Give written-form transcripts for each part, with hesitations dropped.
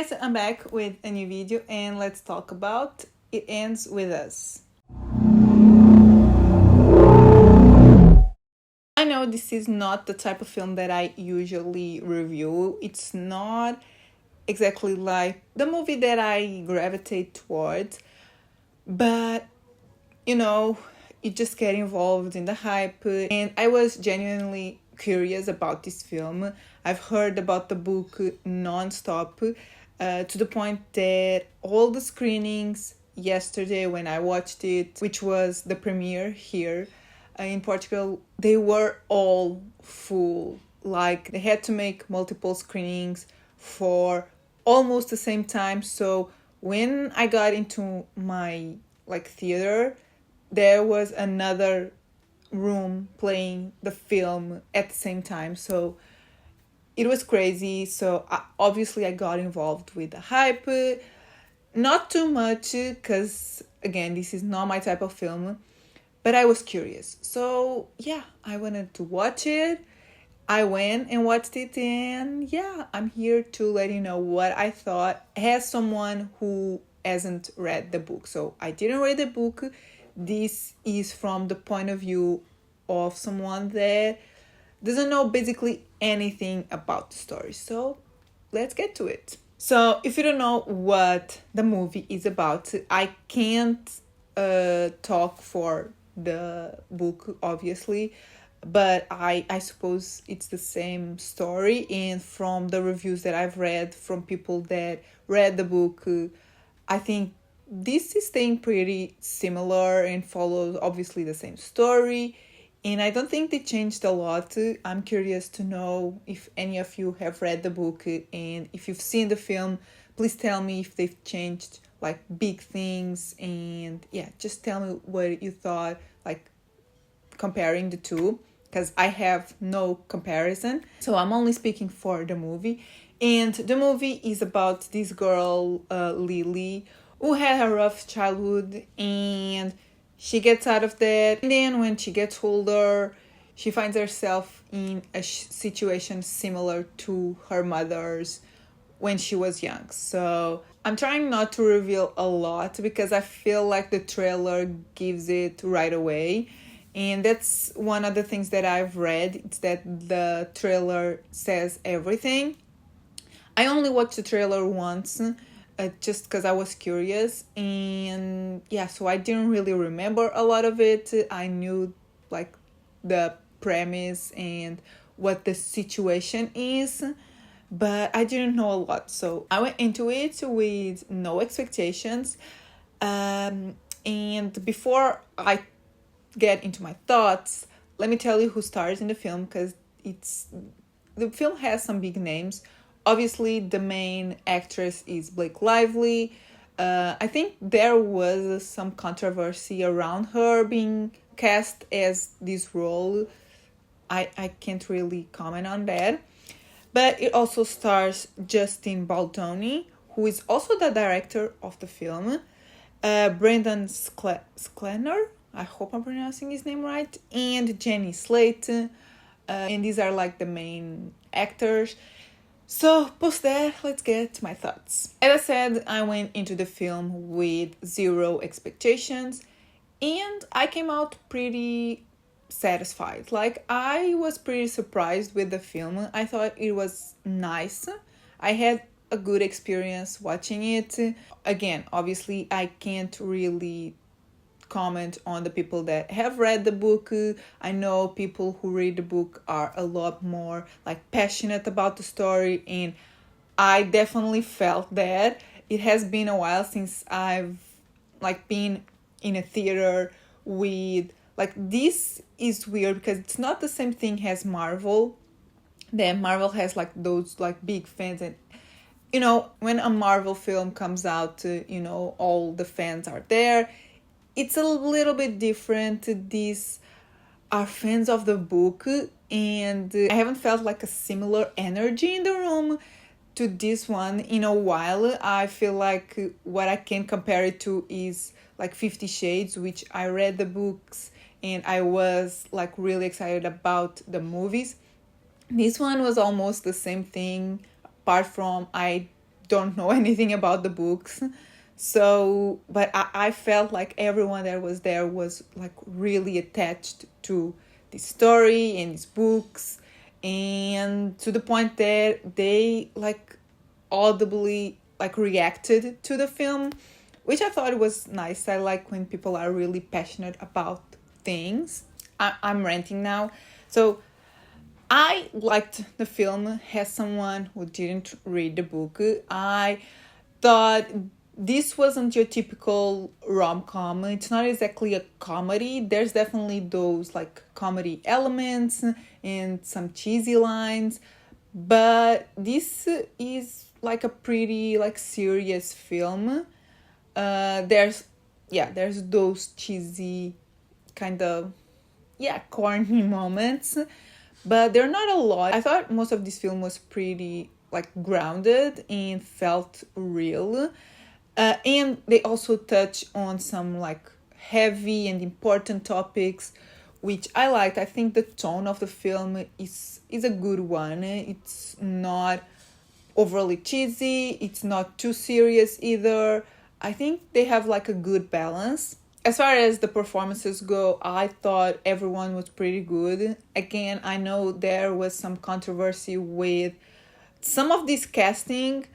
guys, I'm back with a new video and let's talk about It Ends With Us. I know this is not the type of film that I usually review. It's not exactly like the movie that I gravitate towards, but you just get involved in the hype, and I was genuinely curious about this film. I've heard about the book non-stop, to the point that all the screenings yesterday when I watched it, which was the premiere here in Portugal, they were all full. Like, they had to make multiple screenings for almost the same time. So when I got into my theater, there was another room playing the film at the same time. So it was crazy. So obviously I got involved with the hype. Not too much, because again, this is not my type of film, but I was curious. So yeah, I wanted to watch it. I went and watched it, and yeah, I'm here to let you know what I thought as someone who hasn't read the book. So I didn't read the book. This is from the point of view of someone that doesn't know basically anything about the story. So let's get to it. So if you don't know what the movie is about, I can't talk for the book, obviously, but I suppose it's the same story. And from the reviews that I've read from people that read the book, I think this is staying pretty similar and follows obviously the same story. And I don't think they changed a lot. I'm curious to know if any of you have read the book, and if you've seen the film, please tell me if they've changed like big things. And yeah, just tell me what you thought, like comparing the two, because I have no comparison. So I'm only speaking for the movie. And the movie is about this girl, Lily, who had a rough childhood, and she gets out of that. And then when she gets older, she finds herself in a situation similar to her mother's when she was young. So I'm trying not to reveal a lot because I feel like the trailer gives it right away. And that's one of the things that I've read. It's that the trailer says everything. I only watched the trailer once, just because I was curious. And yeah, so I didn't really remember a lot of it. I knew like the premise and what the situation is, but I didn't know a lot. So I went into it with no expectations. And before I get into my thoughts, let me tell you who stars in the film, because the film has some big names. Obviously, the main actress is Blake Lively. I think there was some controversy around her being cast as this role. I can't really comment on that. But it also stars Justin Baldoni, who is also the director of the film. Brendan Sklenar, I hope I'm pronouncing his name right, and Jenny Slate. And these are like the main actors. So, post that, let's get to my thoughts. As I said, I went into the film with zero expectations, and I came out pretty satisfied. Like, I was pretty surprised with the film. I thought it was nice. I had a good experience watching it. Again, obviously, I can't really comment on the people that have read the book. I know people who read the book are a lot more like passionate about the story, and I definitely felt that. It has been a while since I've like been in a theater with like, this is weird because it's not the same thing as Marvel. Then Marvel has like those like big fans, and when a Marvel film comes out, all the fans are there. It's a little bit different. These are fans of the book, and I haven't felt like a similar energy in the room to this one in a while. I feel like what I can compare it to is like 50 Shades, which I read the books and I was like really excited about the movies. This one was almost the same thing, apart from I don't know anything about the books. So, but I felt like everyone that was there was like really attached to the story and these books, and to the point that they like audibly like reacted to the film, which I thought was nice. I like when people are really passionate about things. I'm ranting now. So I liked the film as someone who didn't read the book. I thought this wasn't your typical rom-com. It's not exactly a comedy. There's definitely those like comedy elements and some cheesy lines, but this is like a pretty like serious film. There's those cheesy kind of corny moments, but they're not a lot. I thought most of this film was pretty like grounded and felt real. And they also touch on some like heavy and important topics, which I liked. I think the tone of the film is a good one. It's not overly cheesy, it's not too serious either. I think they have like a good balance. As far as the performances go, I thought everyone was pretty good. Again, I know there was some controversy with some of this casting.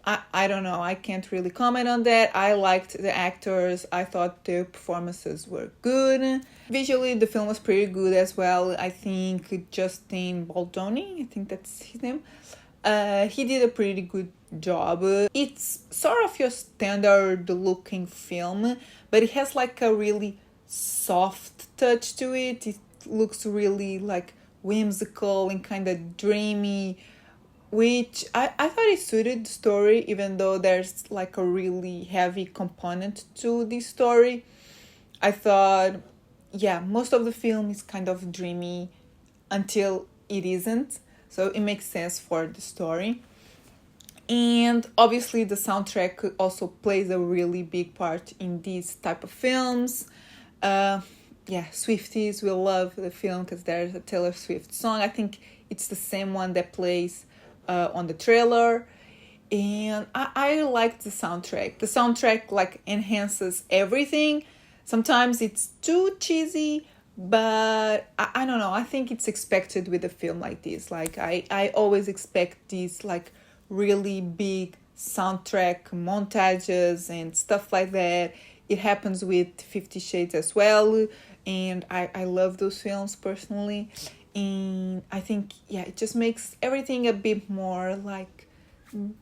I don't know. I can't really comment on that. I liked the actors. I thought their performances were good. Visually, the film was pretty good as well. I think Justin Baldoni, I think that's his name, he did a pretty good job. It's sort of your standard looking film, but it has like a really soft touch to it. It looks really like whimsical and kind of dreamy, which I thought it suited the story, even though there's like a really heavy component to this story. I thought, most of the film is kind of dreamy until it isn't, so it makes sense for the story. And obviously the soundtrack also plays a really big part in these type of films. Swifties will love the film because there's a Taylor Swift song. I think it's the same one that plays on the trailer. And I like the soundtrack. The soundtrack like enhances everything. Sometimes it's too cheesy, but I don't know. I think it's expected with a film like this. Like I always expect these like really big soundtrack montages and stuff like that. It happens with 50 Shades as well, and I love those films personally. And I think it just makes everything a bit more like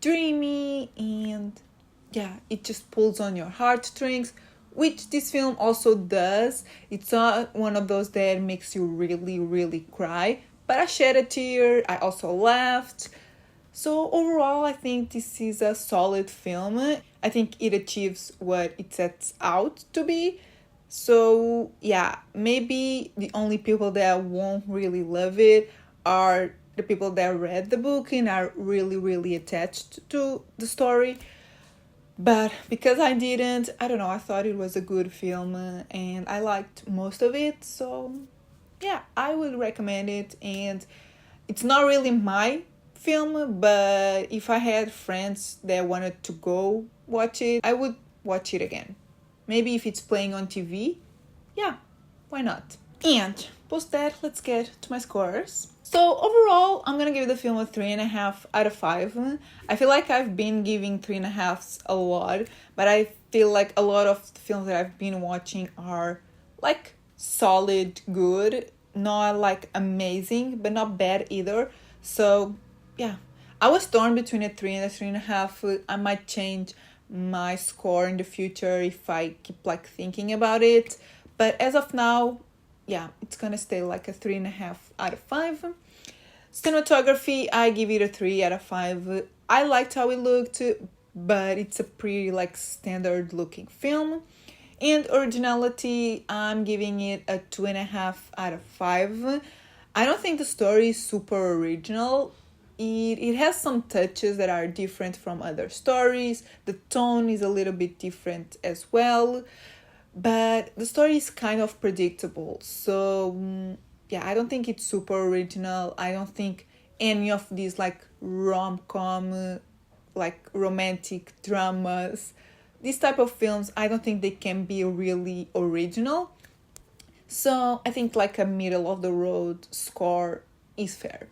dreamy, and it just pulls on your heartstrings, which this film also does. It's not one of those that makes you really, really cry, but I shed a tear. I also laughed. So overall, I think this is a solid film. I think it achieves what it sets out to be. So maybe the only people that won't really love it are the people that read the book and are really, really attached to the story. But because I didn't, I don't know, I thought it was a good film and I liked most of it. So I would recommend it. And it's not really my film, but if I had friends that wanted to go watch it, I would watch it again. Maybe if it's playing on TV, why not? And post that, let's get to my scores. So overall, I'm gonna give the film a 3.5 out of 5. I feel like I've been giving 3.5s a lot, but I feel like a lot of the films that I've been watching are like solid, good, not like amazing, but not bad either. So I was torn between a 3 and a 3.5. I might change my score in the future if I keep like thinking about it, but as of now, it's gonna stay like a 3.5 out of 5. Cinematography, I give it a 3 out of 5. I liked how it looked, but it's a pretty like standard looking film. And originality, I'm giving it a 2.5 out of 5. I don't think the story is super original. It has some touches that are different from other stories. The tone is a little bit different as well. But the story is kind of predictable. So, I don't think it's super original. I don't think any of these like rom-com like romantic dramas, these type of films, I don't think they can be really original. So I think like a middle of the road score is fair.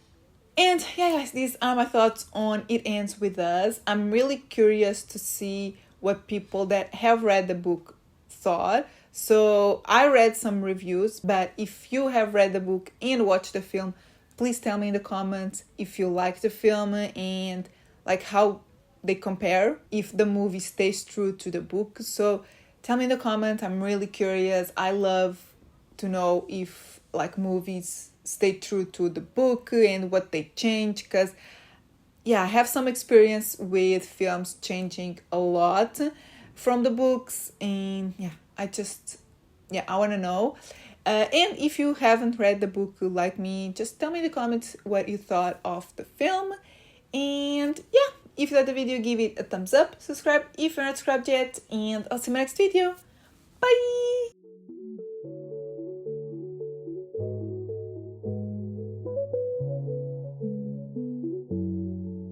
And yeah, guys, these are my thoughts on It Ends With Us. I'm really curious to see what people that have read the book thought. So I read some reviews, but if you have read the book and watched the film, please tell me in the comments if you like the film and like how they compare, if the movie stays true to the book. So tell me in the comments. I'm really curious. I love to know if like movies stay true to the book and what they change, because yeah, I have some experience with films changing a lot from the books, and yeah, I want to know. And if you haven't read the book like me, just tell me in the comments what you thought of the film. And yeah, if you liked the video, give it a thumbs up, subscribe if you're not subscribed yet, and I'll see you in my next video. Bye!